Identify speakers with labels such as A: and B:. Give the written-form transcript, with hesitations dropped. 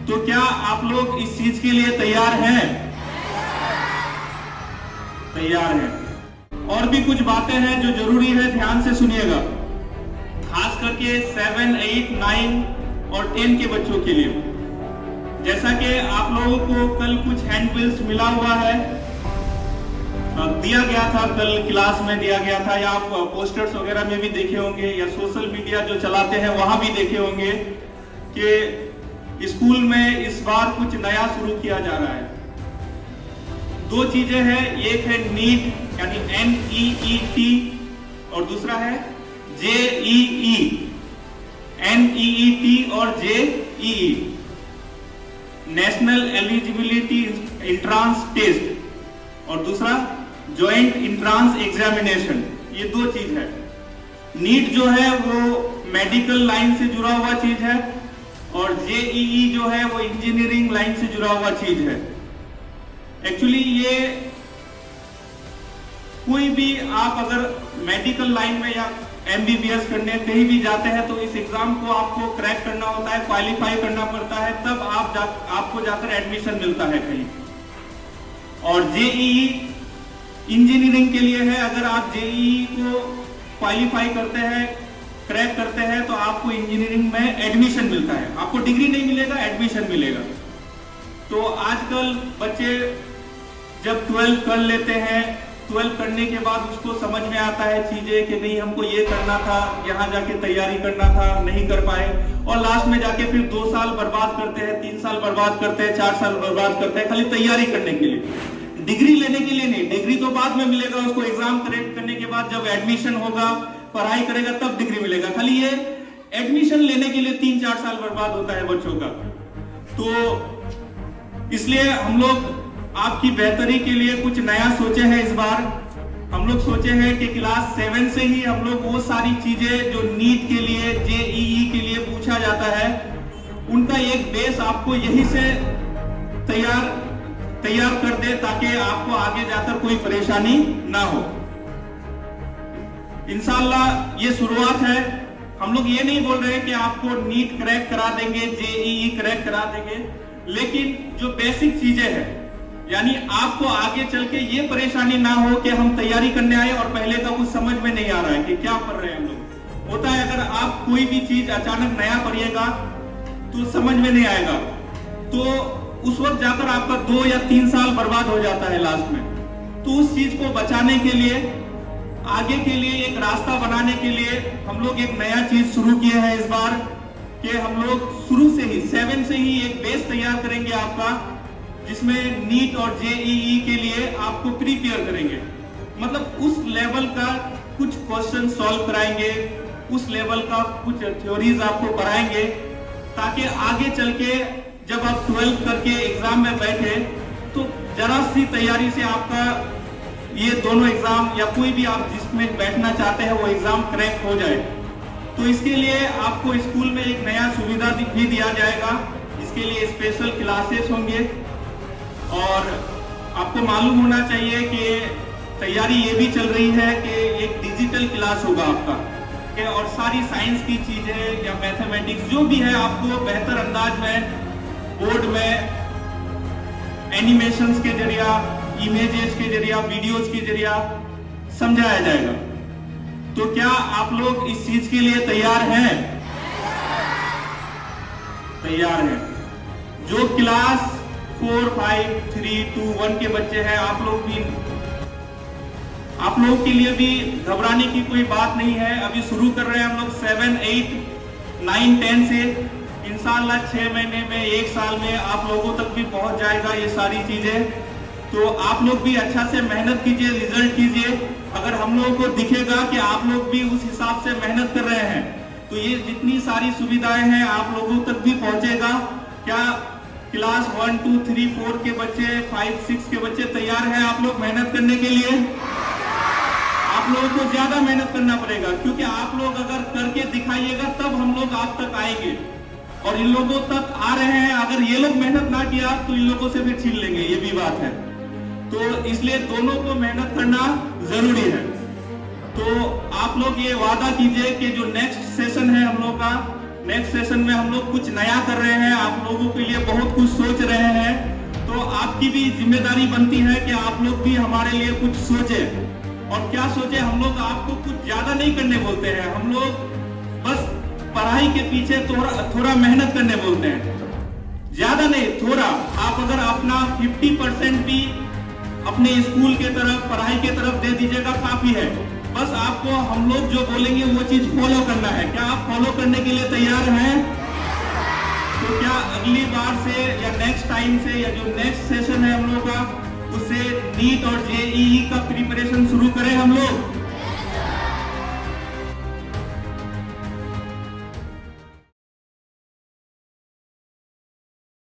A: तो क्या आप लोग इस चीज के लिए तैयार हैं? तैयार हैं। और भी कुछ बातें हैं जो जरूरी है, ध्यान से सुनिएगा, खास करके 7, 8, 9 और 10 के बच्चों के लिए। जैसा कि आप लोगों को कल कुछ हैंडबिल्स मिला हुआ है, दिया गया था, कल क्लास में दिया गया था, या आप पोस्टर्स वगैरह में भी देखे होंगे, या सोशल मीडिया जो चलाते हैं वहां भी देखे होंगे कि स्कूल में इस बार कुछ नया शुरू किया जा रहा है। दो चीजें हैं, एक है नीट यानी NEET और दूसरा है JEE, NEET और JEE, National Eligibility Entrance Test, और दूसरा ज्वाइंट एंट्रांस एग्जामिनेशन। ये दो चीज है। नीट जो है वो मेडिकल लाइन से जुड़ा हुआ चीज है, और JEE जो है वो इंजीनियरिंग लाइन से जुड़ा हुआ चीज है। एक्चुअली ये कोई भी आप अगर मेडिकल लाइन में या MBBS करने कहीं भी जाते हैं तो इस एग्जाम को आपको क्रैक करना होता है, क्वालिफाई करना पड़ता है, तब आपको जाकर एडमिशन मिलता है कहीं। और JEE इंजीनियरिंग के लिए है। अगर आप JEE को क्वालिफाई करते हैं, क्रैक करते हैं, तो आपको इंजीनियरिंग में एडमिशन मिलता है। आपको डिग्री नहीं मिलेगा, एडमिशन मिलेगा। तो आजकल बच्चे जब 12 कर लेते हैं, 12 करने के बाद उसको समझ में आता है चीजें कि नहीं हमको ये करना था, यहाँ जाके तैयारी करना था, नहीं कर पाए, और लास्ट में जाके फिर 2 साल बर्बाद करते हैं, 3 साल बर्बाद करते हैं, 4 साल बर्बाद करते हैं खाली तैयारी करने के लिए, डिग्री लेने के लिए नहीं। डिग्री तो बाद में मिलेगा, उसको एग्जाम करेक्ट करने के बाद जब एडमिशन होगा, पढ़ाई करेगा तब डिग्री मिलेगा। खाली ये एडमिशन लेने के लिए 3-4 साल बर्बाद होता है बच्चों का। तो इसलिए हम लोग आपकी बेहतरी के लिए कुछ नया सोचे हैं। इस बार हम लोग सोचे हैं कि क्लास 7 से ही हम लोग वो सारी चीजें जो नीट के लिए, JEE के लिए पूछा जाता है, उनका एक बेस आपको यही से तैयार कर दे, ताकि आपको आगे जाकर कोई परेशानी ना हो। इंशाल्लाह ये शुरुआत है। हम लोग ये नहीं बोल रहे कि आपको नीट क्रैक करा देंगे, JEE क्रैक करा देंगे, लेकिन जो बेसिक चीजें हैं, यानी आपको आगे चल के ये परेशानी ना हो कि हम तैयारी करने आए और पहले का कुछ समझ में नहीं आ रहा है कि क्या पढ़ रहे हैं हम लोग। होता है अगर आप कोई भी चीज अचानक नया पढ़िएगा तो समझ में नहीं आएगा, तो उस वक्त जाकर आपका 2 या 3 साल बर्बाद हो जाता है लास्ट में। तो उस चीज को बचाने के लिए, आगे के लिए एक रास्ता बनाने के लिए हम लोग एक नया चीज शुरू किए हैं इस बार, कि हम लोग शुरू से ही 7 से ही एक बेस तैयार करेंगे आपका, जिसमें नीट और JEE के लिए आपको प्रिपेयर करेंगे। मतलब उस लेवल का कुछ क्वेश्चन सॉल्व कराएंगे, उस लेवल का कुछ थ्योरीज आपको पढ़ाएंगे, ताकि आगे चल के जब आप 12 करके एग्जाम में बैठे तो जरा सी तैयारी से आपका ये दोनों एग्जाम या कोई भी आप जिसमें बैठना चाहते हैं वो एग्जाम क्रैक हो जाए। तो इसके लिए आपको स्कूल में एक नया सुविधा भी दिया जाएगा। इसके लिए स्पेशल क्लासेस होंगे, और आपको मालूम होना चाहिए कि तैयारी ये भी चल रही है कि एक डिजिटल क्लास होगा आपका, और सारी साइंस की चीजें या मैथमेटिक्स जो भी है आपको बेहतर अंदाज में बोर्ड में एनिमेशंस के जरिया, इमेजेस के जरिया, वीडियोस के जरिया समझाया जाएगा। तो क्या आप लोग इस चीज के लिए तैयार हैं? तैयार हैं। जो क्लास 4, 5, 3, 2, 1 के बच्चे हैं, आप लोगों के लिए भी घबराने की कोई बात नहीं है। अभी शुरू कर रहे हैं हम लोग 7, 8, 9, 10 से। इंशाल्लाह 6 महीने में, 1 साल में आप लोगों तक भी पहुंच जाएगा ये सारी चीजें। तो आप लोग भी अच्छा से मेहनत कीजिए, रिजल्ट कीजिए। अगर हम लोगों को दिखेगा कि आप लोग भी उस हिसाब से मेहनत कर रहे हैं, तो ये जितनी सारी सुविधाएं हैं आप लोगों तक भी पहुंचेगा। क्या क्लास 1, 2, 3, 4 के बच्चे, 5, 6 के बच्चे तैयार हैं आप लोग मेहनत करने के लिए? आप लोगों को ज्यादा मेहनत करना पड़ेगा, क्योंकि आप लोग अगर करके दिखाइएगा तब हम लोग आप तक आएंगे, और इन लोगों तक आ रहे हैं। अगर ये लोग मेहनत ना किया तो इन लोगों से फिर छीन लेंगे, ये भी बात है। तो इसलिए दोनों को मेहनत करना जरूरी है। तो आप लोग ये वादा कीजिए कि जो नेक्स्ट सेशन है हम लोग का, नेक्स्ट सेशन में हम लोग कुछ नया कर रहे हैं, आप लोगों के लिए बहुत कुछ सोच रहे हैं, तो आपकी भी जिम्मेदारी बनती है कि आप लोग भी हमारे लिए कुछ सोचे। और क्या सोचे, हम लोग आपको कुछ ज्यादा नहीं करने बोलते हैं, हम लोग बस पढ़ाई के पीछे थोड़ा मेहनत करने बोलते हैं, ज्यादा नहीं, थोड़ा। आप अगर अपना 50% भी अपने स्कूल के तरफ, पढ़ाई के तरफ दे दीजिएगा, काफी है। बस आपको हम लोग जो बोलेंगे वो चीज फॉलो करना है। क्या आप फॉलो करने के लिए तैयार हैं? तो क्या अगली बार से या नेक्स्ट टाइम से या जो नेक्स्ट सेशन है हम लोग का, उससे नीट और जेईई का प्रिपरेशन शुरू करें हम लोग?